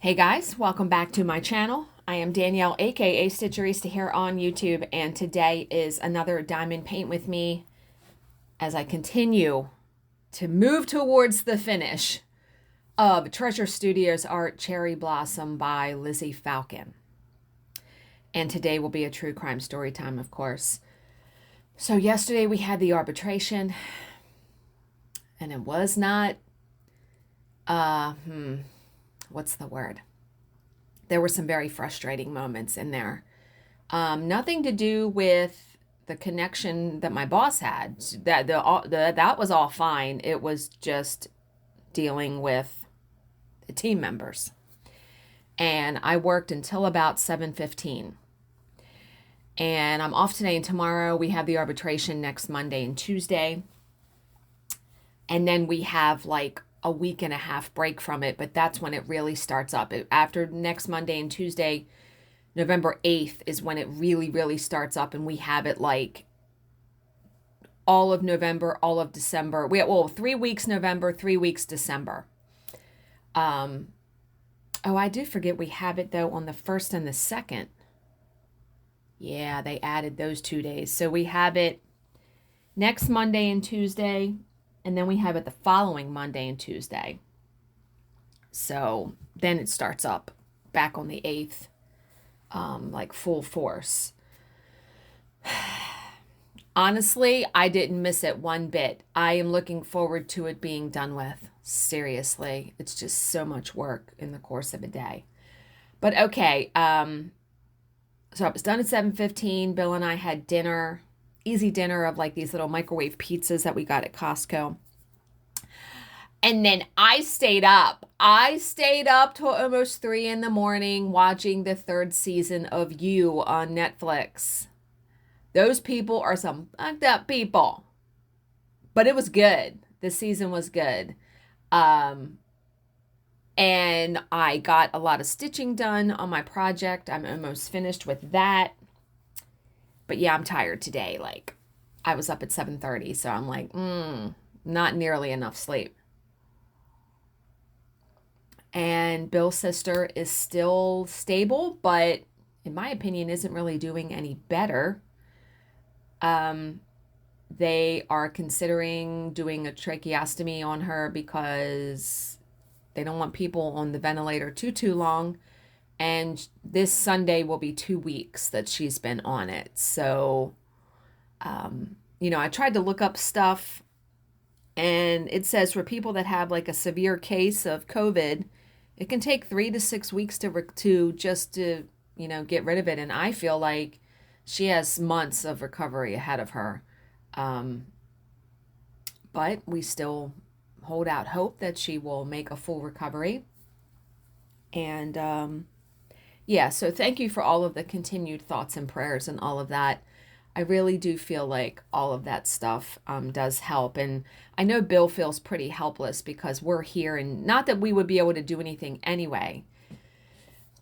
Hey guys, welcome back to my channel. I am Danielle, aka Stitcherista here on YouTube, and today is another diamond paint with me as I continue to move towards the finish of Treasure Studios Art Cherry Blossom by Lizzie Falcon. And today will be a true crime story time, of course. So yesterday we had the arbitration, and it was not, what's the word? There were some very frustrating moments in there. Nothing to do with the connection that my boss had. That was all fine. It was just dealing with the team members. And I worked until about 7:15. And I'm off today and tomorrow. We have the arbitration next Monday and Tuesday. And then we have like a week and a half break from it, but that's when it really starts up. After next Monday and Tuesday, November 8th is when it really starts up, and we have it like all of November, all of December. 3 weeks November, 3 weeks December. Oh, I did forget we have it though on the 1st and the 2nd. Yeah, they added those 2 days. So we have it next Monday and Tuesday, and then we have it the following Monday and Tuesday. So then it starts up back on the 8th, like full force. Honestly, I didn't miss it one bit. I am looking forward to it being done with. Seriously, it's just so much work in the course of a day. But okay, so it was done at 7:15. Bill and I had dinner. Easy dinner of like these little microwave pizzas that we got at Costco. And then I stayed up. I stayed up till almost 3 in the morning watching the 3rd season of You on Netflix. Those people are some fucked up people. But it was good. The season was good. And I got a lot of stitching done on my project. I'm almost finished with that. But yeah, I'm tired today. Like, I was up at 7:30, so I'm like, not nearly enough sleep. And Bill's sister is still stable, but in my opinion, isn't really doing any better. They are considering doing a tracheostomy on her because they don't want people on the ventilator too long. And this Sunday will be 2 weeks that she's been on it. So, I tried to look up stuff, and it says for people that have like a severe case of COVID, it can take 3 to 6 weeks to get rid of it. And I feel like she has months of recovery ahead of her. But we still hold out hope that she will make a full recovery. And, yeah, so thank you for all of the continued thoughts and prayers and all of that. I really do feel like all of that stuff does help. And I know Bill feels pretty helpless because we're here, and not that we would be able to do anything anyway.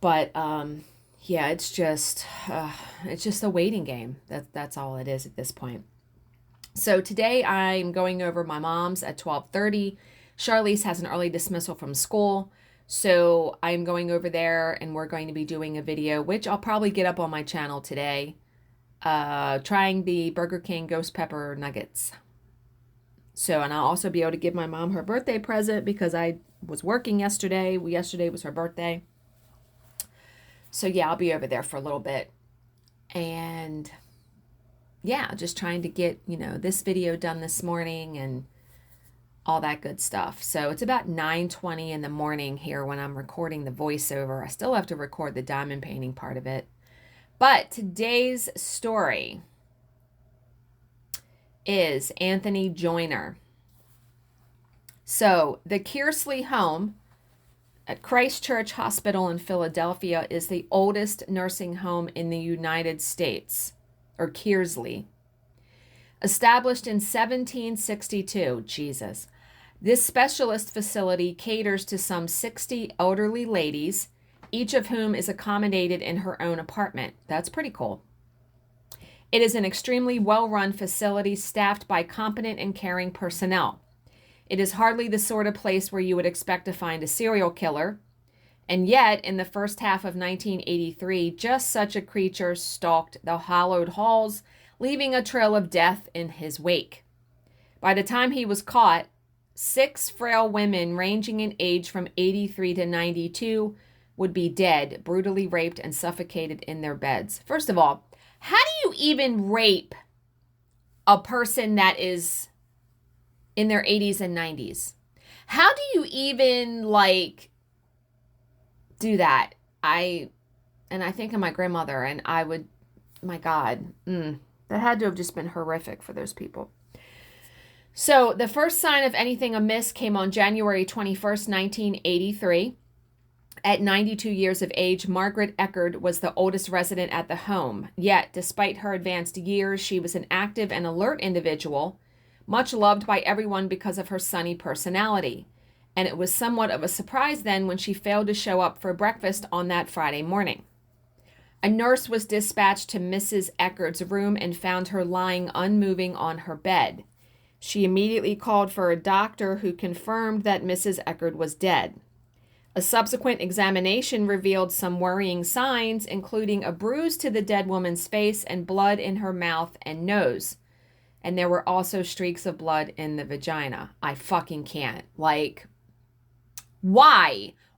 But yeah, it's just a waiting game. That's all it is at this point. So today I'm going over my mom's at 12:30. Charlize has an early dismissal from school. So I'm going over there, and we're going to be doing a video, which I'll probably get up on my channel today, trying the Burger King ghost pepper nuggets. So, and I'll also be able to give my mom her birthday present because I was working yesterday. Yesterday was her birthday. So yeah, I'll be over there for a little bit. And yeah, just trying to get, this video done this morning and all that good stuff. So it's about 9:20 in the morning here when I'm recording the voiceover. I still have to record the diamond painting part of it. But today's story is Anthony Joyner. So the Kirsley home at Christ Church Hospital in Philadelphia is the oldest nursing home in the United States, or Kirsley. Established in 1762, Jesus. This specialist facility caters to some 60 elderly ladies, each of whom is accommodated in her own apartment. That's pretty cool. It is an extremely well-run facility staffed by competent and caring personnel. It is hardly the sort of place where you would expect to find a serial killer, And yet, in the first half of 1983, just such a creature stalked the hallowed halls, leaving a trail of death in his wake. By the time he was caught, 6 frail women ranging in age from 83 to 92 would be dead, brutally raped and suffocated in their beds. First of all, how do you even rape a person that is in their 80s and 90s? How do you even, do that? I think of my grandmother, and I would, my God, that had to have just been horrific for those people. So the first sign of anything amiss came on January 21st, 1983. At 92 years of age, Margaret Eckerd was the oldest resident at the home. Yet, despite her advanced years, she was an active and alert individual, much loved by everyone because of her sunny personality. And it was somewhat of a surprise then when she failed to show up for breakfast on that Friday morning. A nurse was dispatched to Mrs. Eckerd's room and found her lying unmoving on her bed. She immediately called for a doctor who confirmed that Mrs. Eckerd was dead. A subsequent examination revealed some worrying signs, including a bruise to the dead woman's face and blood in her mouth and nose. And there were also streaks of blood in the vagina. I fucking can't. Why?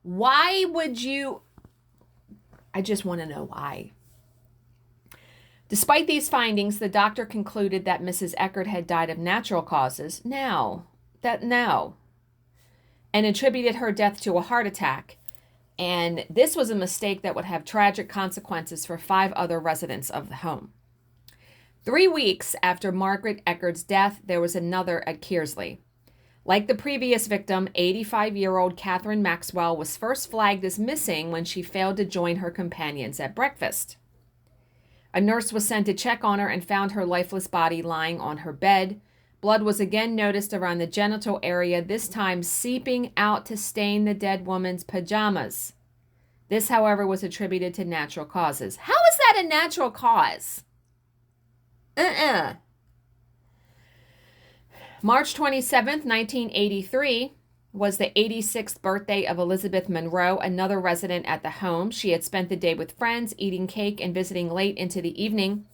Why would you? I just want to know why. Despite these findings, the doctor concluded that Mrs. Eckerd had died of natural causes. No. And attributed her death to a heart attack. And this was a mistake that would have tragic consequences for 5 other residents of the home. 3 weeks after Margaret Eckerd's death, there was another at Kirsley. Like the previous victim, 85-year-old Catherine Maxwell was first flagged as missing when she failed to join her companions at breakfast. A nurse was sent to check on her and found her lifeless body lying on her bed. Blood was again noticed around the genital area, this time seeping out to stain the dead woman's pajamas. This, however, was attributed to natural causes. How is that a natural cause? March 27th, 1983 was the 86th birthday of Elizabeth Monroe, another resident at the home. She had spent the day with friends, eating cake and visiting late into the evening.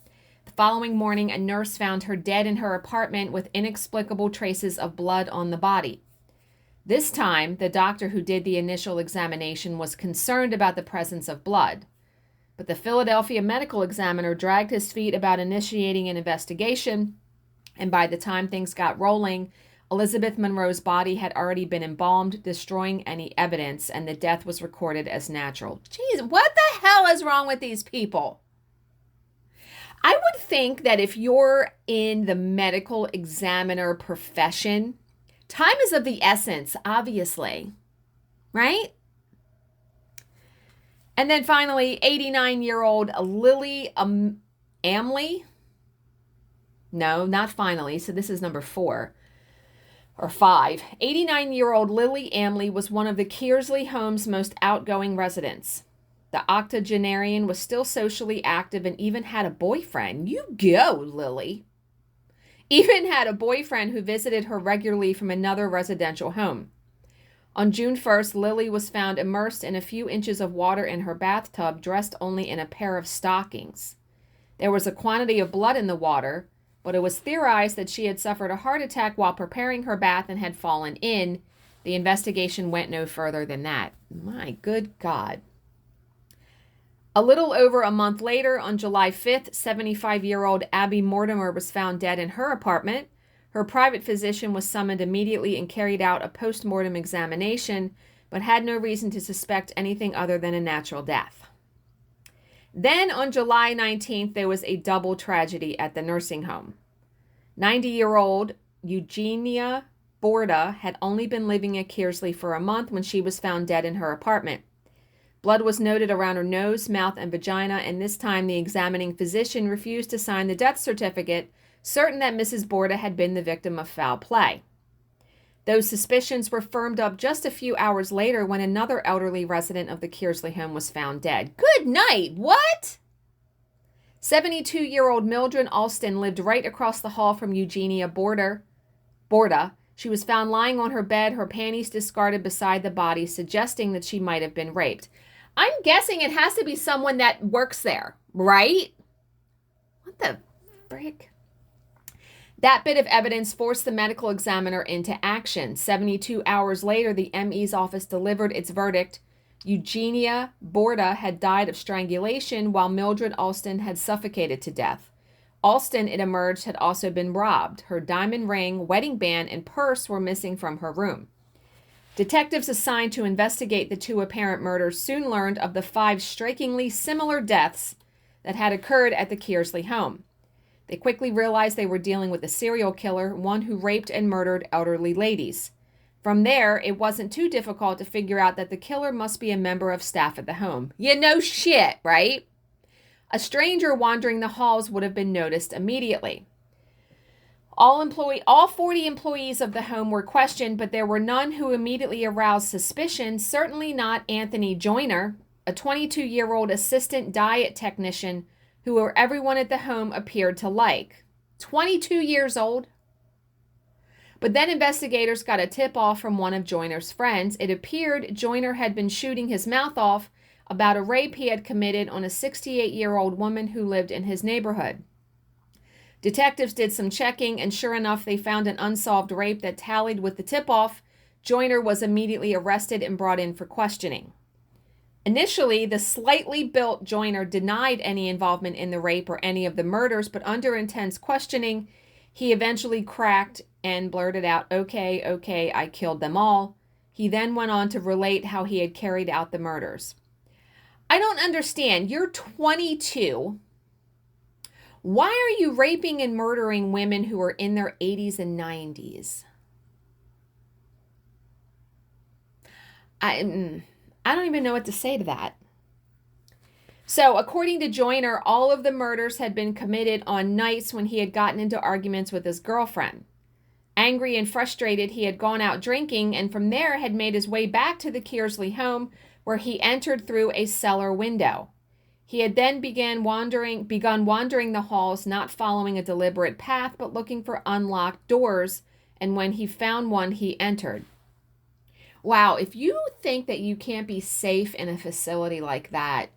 The following morning, a nurse found her dead in her apartment with inexplicable traces of blood on the body. This time, the doctor who did the initial examination was concerned about the presence of blood. But the Philadelphia medical examiner dragged his feet about initiating an investigation, and by the time things got rolling, Elizabeth Monroe's body had already been embalmed, destroying any evidence, and the death was recorded as natural. Jeez, what the hell is wrong with these people? I would think that if you're in the medical examiner profession, time is of the essence, obviously, right? And then finally, 89-year-old Lily Amley. No, not finally. So this is number 4 or 5. 89-year-old Lily Amley was one of the Kirsley home's most outgoing residents. The octogenarian was still socially active and even had a boyfriend. You go, Lily. Even had a boyfriend who visited her regularly from another residential home. On June 1st, Lily was found immersed in a few inches of water in her bathtub, dressed only in a pair of stockings. There was a quantity of blood in the water, but it was theorized that she had suffered a heart attack while preparing her bath and had fallen in. The investigation went no further than that. My good God. A little over a month later, on July 5th, 75-year-old Abby Mortimer was found dead in her apartment. Her private physician was summoned immediately and carried out a post-mortem examination, but had no reason to suspect anything other than a natural death. Then on July 19th, there was a double tragedy at the nursing home. 90-year-old Eugenia Borda had only been living at Kirsley for a month when she was found dead in her apartment. Blood was noted around her nose, mouth, and vagina, and this time the examining physician refused to sign the death certificate, certain that Mrs. Borda had been the victim of foul play. Those suspicions were firmed up just a few hours later when another elderly resident of the Kirsley home was found dead. Good night! What? 72-year-old Mildred Alston lived right across the hall from Eugenia Borda. She was found lying on her bed, her panties discarded beside the body, suggesting that she might have been raped. I'm guessing it has to be someone that works there, right? What the frick? That bit of evidence forced the medical examiner into action. 72 hours later, the ME's office delivered its verdict. Eugenia Borda had died of strangulation, while Mildred Alston had suffocated to death. Alston, it emerged, had also been robbed. Her diamond ring, wedding band, and purse were missing from her room. Detectives assigned to investigate the two apparent murders soon learned of the 5 strikingly similar deaths that had occurred at the Kirsley home. They quickly realized they were dealing with a serial killer, one who raped and murdered elderly ladies. From there, it wasn't too difficult to figure out that the killer must be a member of staff at the home. You know shit, right? A stranger wandering the halls would have been noticed immediately. All 40 employees of the home were questioned, but there were none who immediately aroused suspicion, certainly not Anthony Joyner, a 22-year-old assistant diet technician who everyone at the home appeared to like. 22 years old. But then investigators got a tip-off from one of Joyner's friends. It appeared Joyner had been shooting his mouth off about a rape he had committed on a 68-year-old woman who lived in his neighborhood. Detectives did some checking, and sure enough, they found an unsolved rape that tallied with the tip-off. Joyner was immediately arrested and brought in for questioning. Initially, the slightly built Joyner denied any involvement in the rape or any of the murders, but under intense questioning, he eventually cracked and blurted out, okay, I killed them all. He then went on to relate how he had carried out the murders. I don't understand. You're 22. Why are you raping and murdering women who are in their 80s and 90s? I don't even know what to say to that. So, according to Joyner, all of the murders had been committed on nights when he had gotten into arguments with his girlfriend. Angry and frustrated, he had gone out drinking and from there had made his way back to the Kirsley home, where he entered through a cellar window. He had then begun wandering the halls, not following a deliberate path, but looking for unlocked doors, and when he found one, he entered. Wow, if you think that you can't be safe in a facility like that,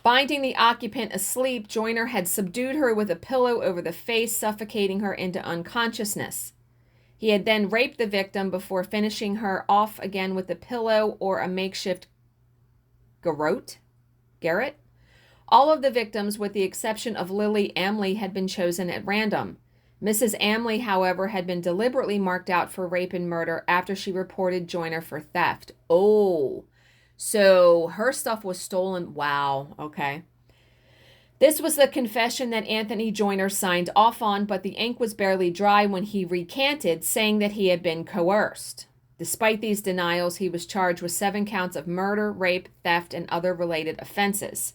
Finding the occupant asleep, Joyner had subdued her with a pillow over the face, suffocating her into unconsciousness. He had then raped the victim before finishing her off again with a pillow or a makeshift garrote. All of the victims, with the exception of Lily Amley, had been chosen at random. Mrs. Amley, however, had been deliberately marked out for rape and murder after she reported Joyner for theft. Oh, so her stuff was stolen. Wow, okay. This was the confession that Anthony Joyner signed off on, but the ink was barely dry when he recanted, saying that he had been coerced. Despite these denials, he was charged with 7 counts of murder, rape, theft, and other related offenses.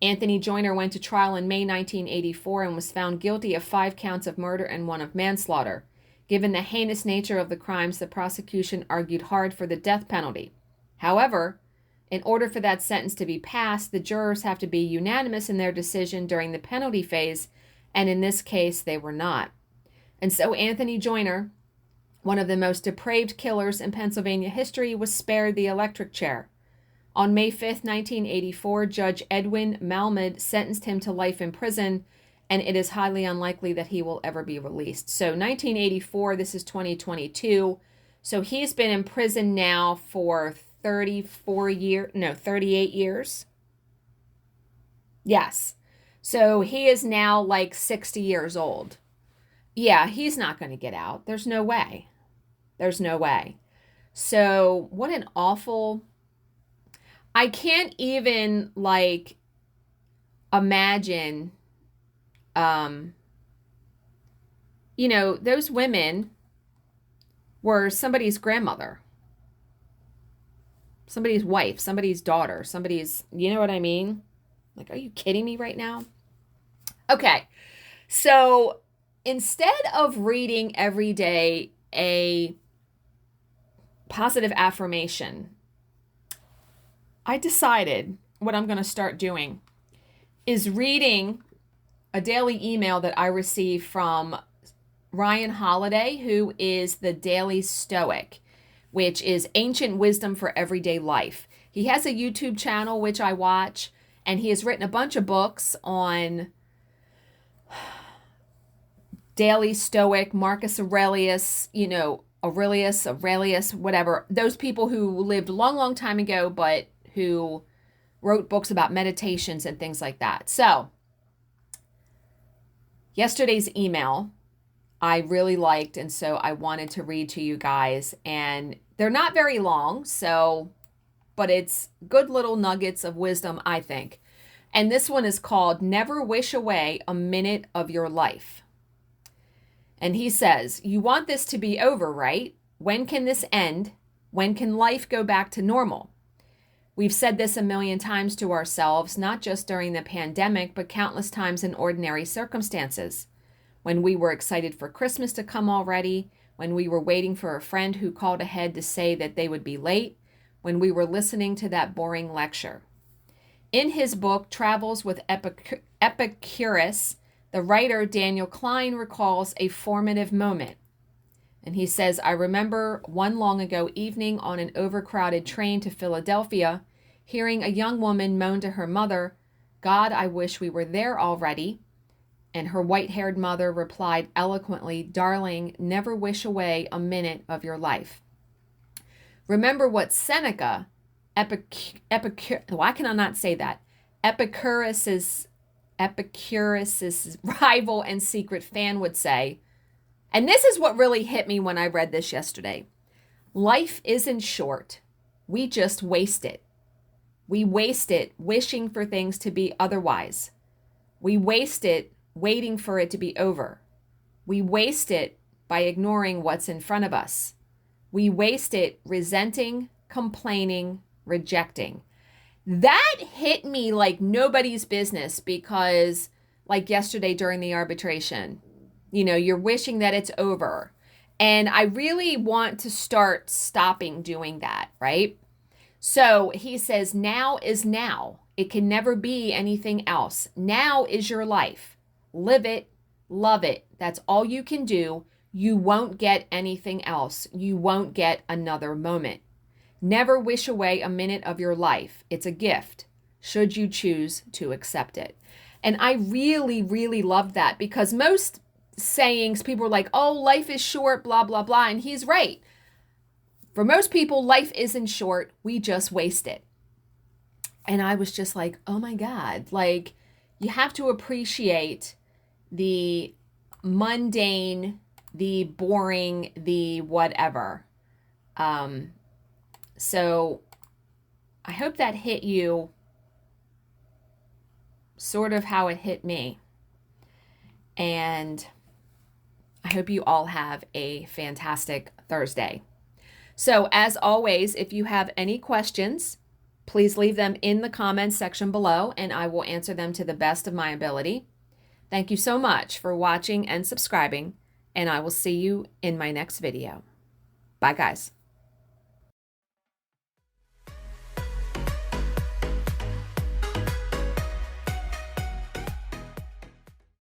Anthony Joyner went to trial in May 1984 and was found guilty of 5 counts of murder and 1 of manslaughter. Given the heinous nature of the crimes, the prosecution argued hard for the death penalty. However, in order for that sentence to be passed, the jurors have to be unanimous in their decision during the penalty phase, and in this case, they were not. And so Anthony Joyner, one of the most depraved killers in Pennsylvania history, was spared the electric chair. On May 5, 1984, Judge Edwin Malmud sentenced him to life in prison, and it is highly unlikely that he will ever be released. So 1984, this is 2022. So he's been in prison now for 38 years. Yes. So he is now like 60 years old. Yeah, he's not going to get out. There's no way. There's no way. So what an awful... I can't even, like, imagine, those women were somebody's grandmother, somebody's wife, somebody's daughter, somebody's, you know what I mean? Like, are you kidding me right now? Okay, so instead of reading every day a positive affirmation, I decided what I'm going to start doing is reading a daily email that I receive from Ryan Holiday, who is the Daily Stoic, which is ancient wisdom for everyday life. He has a YouTube channel, which I watch, and he has written a bunch of books on Daily Stoic, Marcus Aurelius, Aurelius, whatever. Those people who lived a long, long time ago, but who wrote books about meditations and things like that. So, yesterday's email I really liked, and so I wanted to read to you guys. And they're not very long, but it's good little nuggets of wisdom, I think. And this one is called Never Wish Away a Minute of Your Life. And he says, you want this to be over, right? When can this end? When can life go back to normal? We've said this a million times to ourselves, not just during the pandemic, but countless times in ordinary circumstances. When we were excited for Christmas to come already, when we were waiting for a friend who called ahead to say that they would be late, when we were listening to that boring lecture. In his book, Travels with Epicurus, the writer Daniel Klein recalls a formative moment. And he says, I remember one long ago evening on an overcrowded train to Philadelphia, hearing a young woman moan to her mother, God, I wish we were there already. And her white-haired mother replied eloquently, darling, never wish away a minute of your life. Remember what Seneca, why can I not say that? Epicurus's rival and secret fan would say, and this is what really hit me when I read this yesterday. Life isn't short. We just waste it. We waste it wishing for things to be otherwise. We waste it waiting for it to be over. We waste it by ignoring what's in front of us. We waste it resenting, complaining, rejecting. That hit me like nobody's business because, like yesterday during the arbitration, you're wishing that it's over. And I really want to start stopping doing that, right? So he says, now is now. It can never be anything else. Now is your life. Live it, love it. That's all you can do. You won't get anything else. You won't get another moment. Never wish away a minute of your life. It's a gift, should you choose to accept it. And I really, really love that because most sayings, people are like, oh, life is short, blah, blah, blah. And he's right. For most people, life isn't short. We just waste it. And I was just like, oh my God, like you have to appreciate the mundane, the boring, the whatever. So I hope that hit you sort of how it hit me. And I hope you all have a fantastic Thursday. So as always, if you have any questions, please leave them in the comments section below and I will answer them to the best of my ability. Thank you so much for watching and subscribing, and I will see you in my next video. Bye, guys.